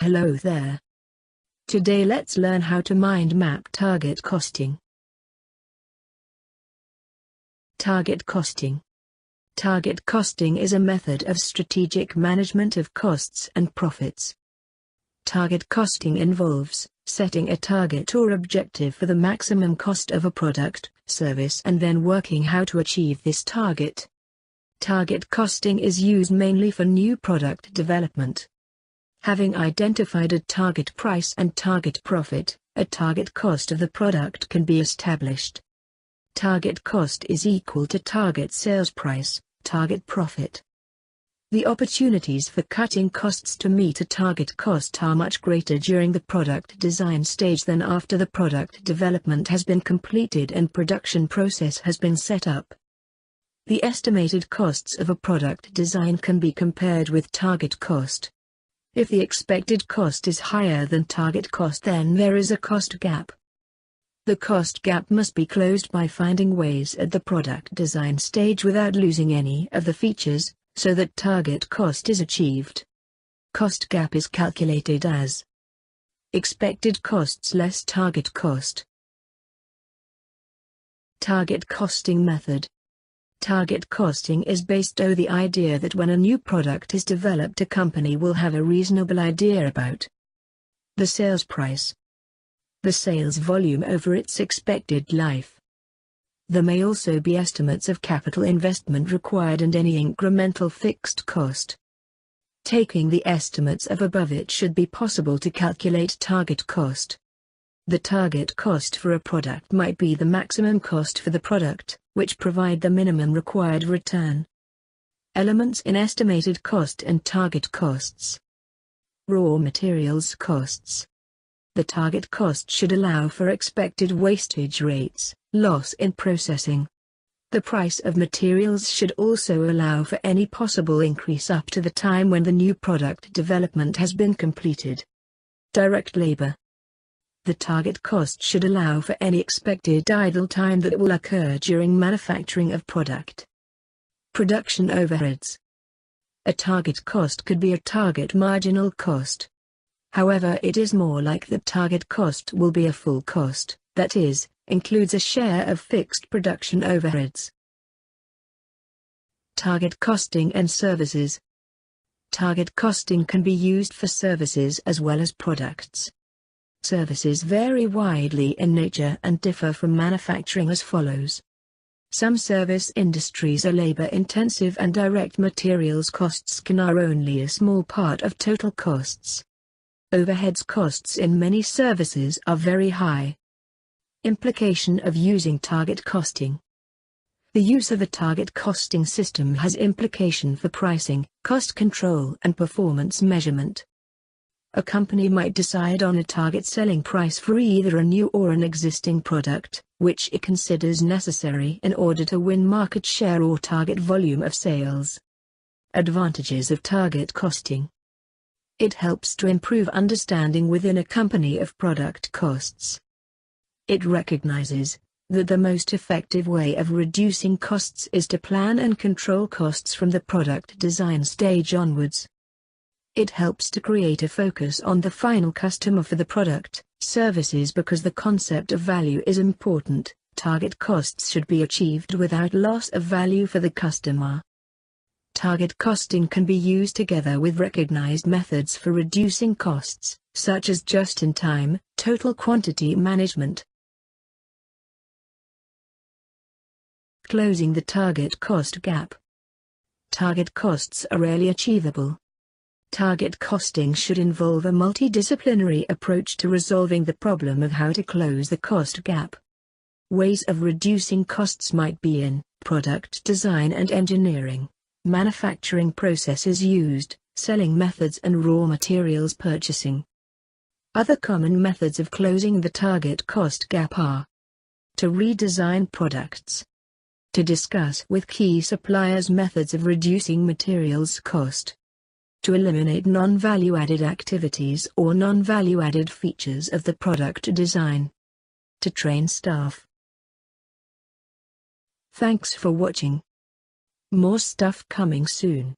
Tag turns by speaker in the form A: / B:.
A: Hello there. Today let's learn how to mind map target costing. Target costing. Target costing is a method of strategic management of costs and profits. Target costing involves setting a target or objective for the maximum cost of a product, service, and then working how to achieve this target. Target costing is used mainly for new product development. Having identified a target price and target profit, a target cost of the product can be established. Target cost is equal to target sales price, target profit. The opportunities for cutting costs to meet a target cost are much greater during the product design stage than after the product development has been completed and production process has been set up. The estimated costs of a product design can be compared with target cost. If the expected cost is higher than target cost, then there is a cost gap. The cost gap must be closed by finding ways at the product design stage without losing any of the features, so that target cost is achieved. Cost gap is calculated as expected costs less target cost. Target costing method. Target costing is based on the idea that when a new product is developed, a company will have a reasonable idea about the sales price, the sales volume over its expected life. There may also be estimates of capital investment required and any incremental fixed cost. Taking the estimates of above, it should be possible to calculate target cost. The target cost for a product might be the maximum cost for the product, which provide the minimum required return. Elements in estimated cost and target costs. Raw materials costs. The target cost should allow for expected wastage rates, loss in processing. The price of materials should also allow for any possible increase up to the time when the new product development has been completed. Direct labor. The target cost should allow for any expected idle time that will occur during manufacturing of product. Production overheads. A target cost could be a target marginal cost. However, it is more like the target cost will be a full cost, that is, includes a share of fixed production overheads. Target costing and services. Target costing can be used for services as well as products. Services vary widely in nature and differ from manufacturing as follows. Some service industries are labor-intensive and direct materials costs can are only a small part of total costs. Overheads costs in many services are very high. Implication of using target costing. The use of a target costing system has implication for pricing, cost control and performance measurement. A company might decide on a target selling price for either a new or an existing product, which it considers necessary in order to win market share or target volume of sales. Advantages of target costing. It helps to improve understanding within a company of product costs. It recognizes that the most effective way of reducing costs is to plan and control costs from the product design stage onwards. It helps to create a focus on the final customer for the product, services because the concept of value is important. Target costs should be achieved without loss of value for the customer. Target costing can be used together with recognized methods for reducing costs, such as just-in-time, total quantity management. Closing the target cost gap. Target costs are rarely achievable. Target costing should involve a multidisciplinary approach to resolving the problem of how to close the cost gap. Ways of reducing costs might be in product design and engineering, manufacturing processes used, selling methods and raw materials purchasing. Other common methods of closing the target cost gap are to redesign products, to discuss with key suppliers methods of reducing materials cost, to eliminate non-value-added activities or non-value-added features of the product design, to train staff. Thanks for watching. More stuff coming soon.